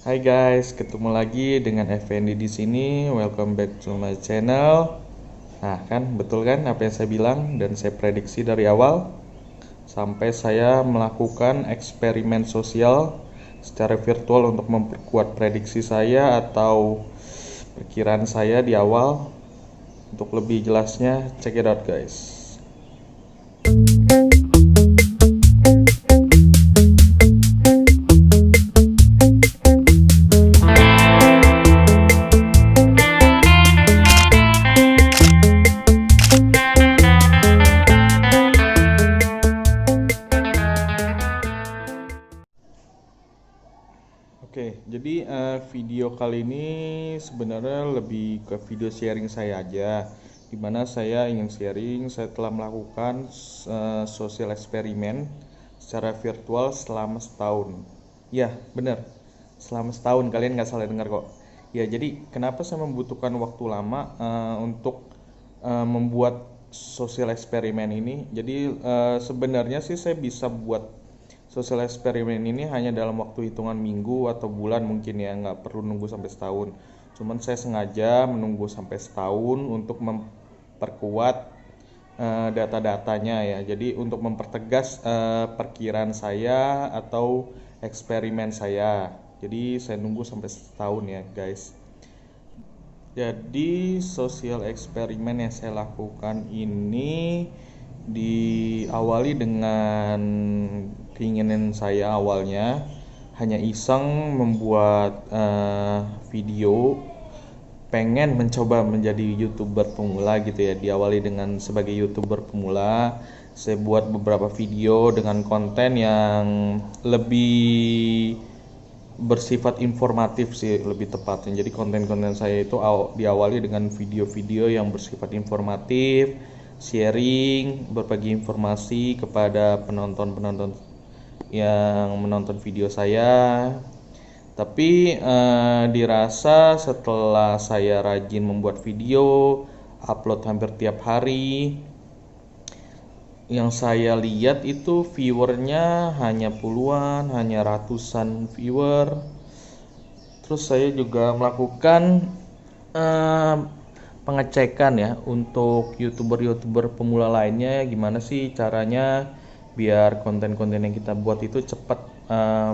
Hai guys, ketemu lagi dengan Effendi di sini. Welcome back to my channel. Nah, kan betul kan apa yang saya bilang dan saya prediksi dari awal sampai saya melakukan eksperimen sosial secara virtual untuk memperkuat prediksi saya atau perkiraan saya di awal. Untuk lebih jelasnya, check it out guys. Oke, jadi video kali ini sebenarnya lebih ke video sharing saya aja, dimana saya ingin sharing saya telah melakukan sosial eksperimen secara virtual selama setahun. Ya, benar, selama setahun kalian nggak salah dengar kok. Ya, jadi kenapa saya membutuhkan waktu lama untuk membuat sosial eksperimen ini? Jadi sebenarnya sih saya bisa buat sosial eksperimen ini hanya dalam waktu hitungan minggu atau bulan mungkin ya, nggak perlu nunggu sampai setahun. Cuman saya sengaja menunggu sampai setahun untuk memperkuat data-datanya ya. Jadi untuk mempertegas perkiraan saya atau eksperimen saya. Jadi saya nunggu sampai setahun ya guys. Jadi sosial eksperimen yang saya lakukan ini diawali dengan keinginan saya awalnya hanya iseng membuat video, pengen mencoba menjadi YouTuber pemula gitu ya. Diawali dengan sebagai YouTuber pemula, saya buat beberapa video dengan konten yang lebih bersifat informatif sih lebih tepatnya. Jadi konten-konten saya itu diawali dengan video-video yang bersifat informatif, sharing, berbagi informasi kepada penonton-penonton yang menonton video saya. Tapi dirasa setelah saya rajin membuat video, upload hampir tiap hari, yang saya lihat itu viewernya hanya puluhan, hanya ratusan viewer. Terus saya juga melakukan eh, pengecekan ya untuk youtuber-youtuber pemula lainnya, gimana sih caranya biar konten-konten yang kita buat itu cepat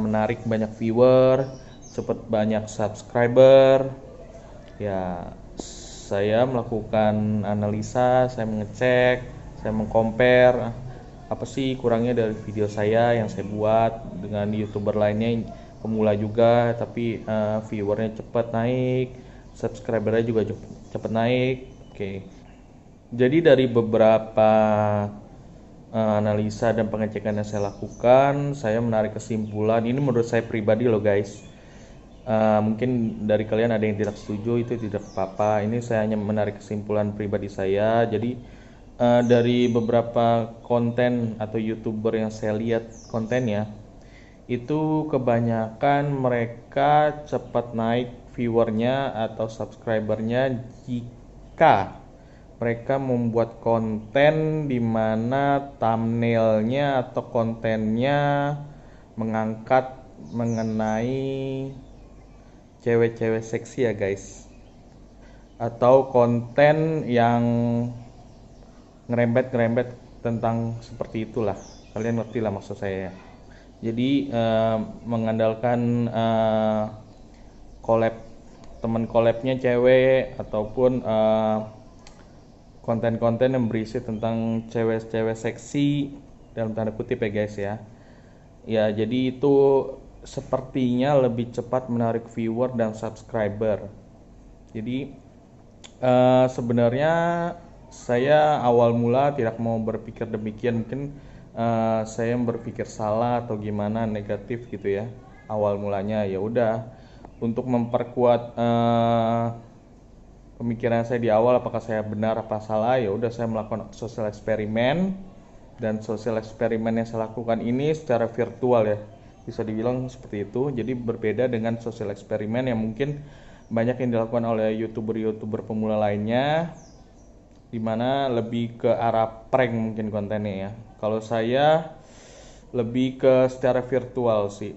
menarik banyak viewer, cepat banyak subscriber. Ya, saya melakukan analisa, saya mengecek, saya mengcompare apa sih kurangnya dari video saya yang saya buat dengan YouTuber lainnya yang pemula juga tapi viewernya cepat naik, subscribernya juga cepat naik. Oke. Jadi dari beberapa analisa dan pengecekan yang saya lakukan, saya menarik kesimpulan ini menurut saya pribadi loh guys. Mungkin dari kalian ada yang tidak setuju, itu tidak apa-apa. Ini saya hanya menarik kesimpulan pribadi saya. Jadi dari beberapa konten atau YouTuber yang saya lihat kontennya, itu kebanyakan mereka cepat naik viewernya atau subscribernya jika mereka membuat konten di mana thumbnailnya atau kontennya mengangkat mengenai cewek-cewek seksi ya guys, atau konten yang ngerembet-ngerembet tentang seperti itulah, kalian ngerti lah maksud saya ya. Jadi mengandalkan collab, teman collabnya cewek ataupun konten-konten yang berisi tentang cewek-cewek seksi dalam tanda kutip ya guys ya. Ya, jadi itu sepertinya lebih cepat menarik viewer dan subscriber. Jadi sebenarnya saya awal mula tidak mau berpikir demikian, mungkin saya berpikir salah atau gimana negatif gitu ya. Awal mulanya ya udah untuk memperkuat pemikiran saya di awal apakah saya benar apa salah, ya udah saya melakukan sosial eksperimen. Dan sosial eksperimen yang saya lakukan ini secara virtual ya, bisa dibilang seperti itu. Jadi berbeda dengan sosial eksperimen yang mungkin banyak yang dilakukan oleh youtuber-youtuber pemula lainnya, dimana lebih ke arah prank mungkin kontennya ya. Kalau saya lebih ke secara virtual sih.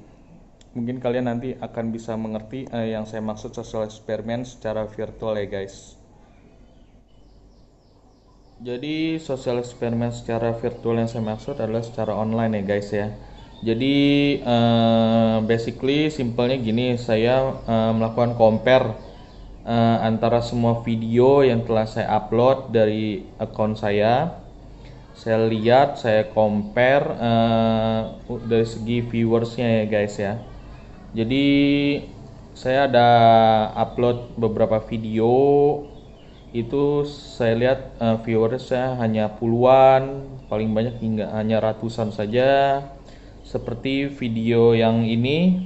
mungkin kalian nanti akan bisa mengerti yang saya maksud social eksperimen secara virtual ya guys. Jadi social eksperimen secara virtual yang saya maksud adalah secara online ya guys ya. Jadi basically simpelnya gini, saya melakukan compare antara semua video yang telah saya upload dari akun saya. Saya lihat, saya compare dari segi viewersnya ya guys ya. Jadi saya ada upload beberapa video, itu saya lihat viewersnya hanya puluhan, paling banyak hingga hanya ratusan saja. Seperti video yang ini,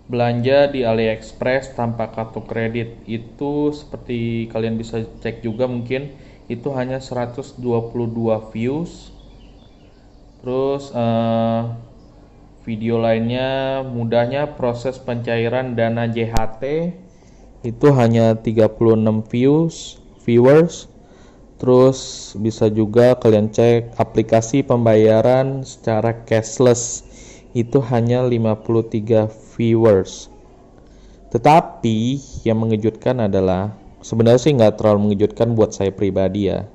belanja di AliExpress tanpa kartu kredit, itu seperti kalian bisa cek juga mungkin, itu hanya 122 views. Terus video lainnya, mudahnya proses pencairan dana JHT, itu hanya 36 viewers. Terus bisa juga kalian cek aplikasi pembayaran secara cashless, itu hanya 53 viewers. Tetapi yang mengejutkan adalah, sebenarnya sih nggak terlalu mengejutkan buat saya pribadi ya,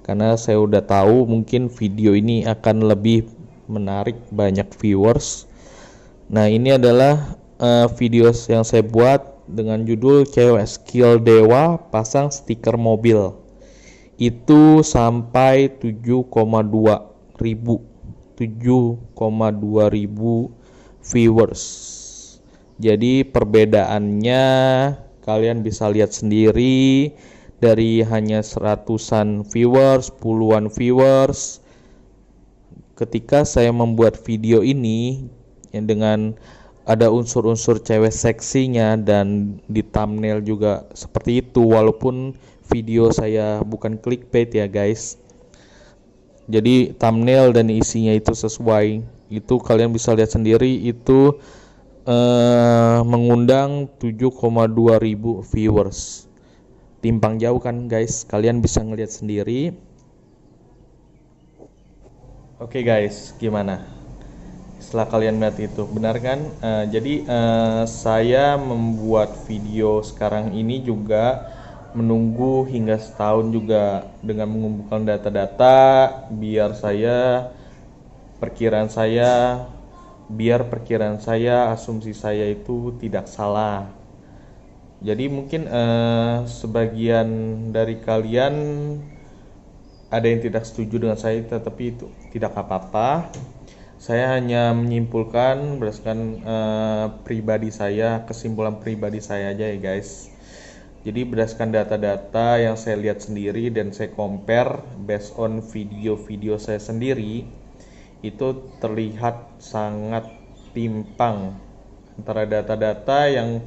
karena saya udah tahu mungkin video ini akan lebih menarik banyak viewers. Nah, ini adalah video yang saya buat dengan judul Cewek Skill Dewa Pasang Stiker Mobil. Itu sampai 7,2 ribu viewers. Jadi perbedaannya kalian bisa lihat sendiri, dari hanya seratusan viewers, puluhan viewers. Ketika saya membuat video ini yang dengan ada unsur-unsur cewek seksinya dan di thumbnail juga seperti itu, walaupun video saya bukan clickbait ya guys. Jadi thumbnail dan isinya itu sesuai. Itu kalian bisa lihat sendiri, itu mengundang 7,2 ribu viewers. Timpang jauh kan guys, kalian bisa ngelihat sendiri. Oke guys, gimana setelah kalian lihat itu, benar kan? Jadi saya membuat video sekarang ini juga menunggu hingga setahun juga dengan mengumpulkan data-data biar perkiraan saya, asumsi saya itu tidak salah. Jadi mungkin sebagian dari kalian ada yang tidak setuju dengan saya, tetapi itu tidak apa-apa. Saya hanya menyimpulkan berdasarkan kesimpulan pribadi saya aja ya guys. Jadi berdasarkan data-data yang saya lihat sendiri dan saya compare based on video-video saya sendiri, itu terlihat sangat timpang antara data-data yang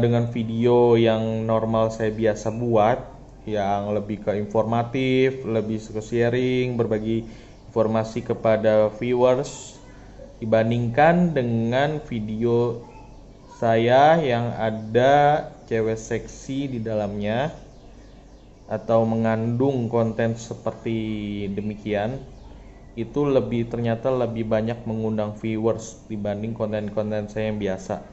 dengan video yang normal saya biasa buat, yang lebih ke informatif, lebih ke sharing, berbagi informasi kepada viewers, dibandingkan dengan video saya yang ada cewek seksi di dalamnya atau mengandung konten seperti demikian. Itu ternyata lebih banyak mengundang viewers dibanding konten-konten saya yang biasa.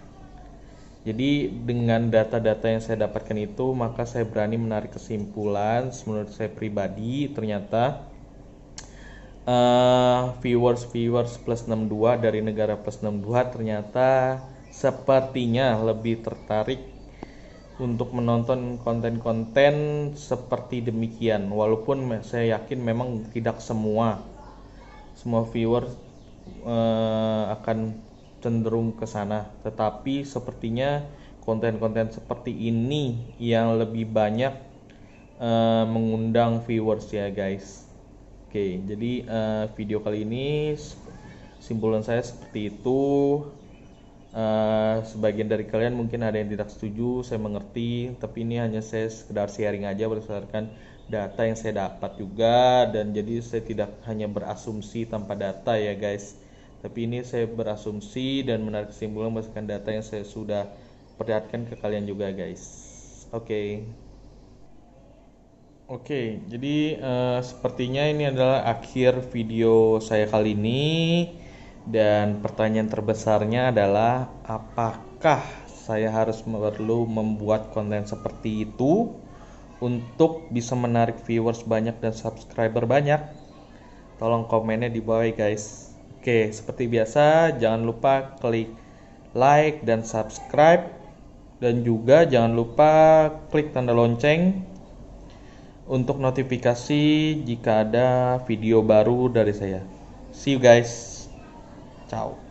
Jadi dengan data-data yang saya dapatkan itu, maka saya berani menarik kesimpulan menurut saya pribadi, ternyata viewers plus 62 dari negara plus 62 ternyata sepertinya lebih tertarik untuk menonton konten-konten seperti demikian. Walaupun saya yakin memang tidak semua viewer akan cenderung ke sana, tetapi sepertinya konten-konten seperti ini yang lebih banyak mengundang viewers ya guys. Oke, jadi video kali ini simpulan saya seperti itu. Sebagian dari kalian mungkin ada yang tidak setuju, saya mengerti, tapi ini hanya saya sekedar sharing aja berdasarkan data yang saya dapat juga, dan jadi saya tidak hanya berasumsi tanpa data ya guys, tapi ini saya berasumsi dan menarik kesimpulan berdasarkan data yang saya sudah perlihatkan ke kalian juga guys. Oke, jadi sepertinya ini adalah akhir video saya kali ini. Dan pertanyaan terbesarnya adalah apakah saya harus perlu membuat konten seperti itu untuk bisa menarik viewers banyak dan subscriber banyak? Tolong komennya di bawah ya guys. Oke, seperti biasa jangan lupa klik like dan subscribe, dan juga jangan lupa klik tanda lonceng untuk notifikasi jika ada video baru dari saya. See you guys. Ciao.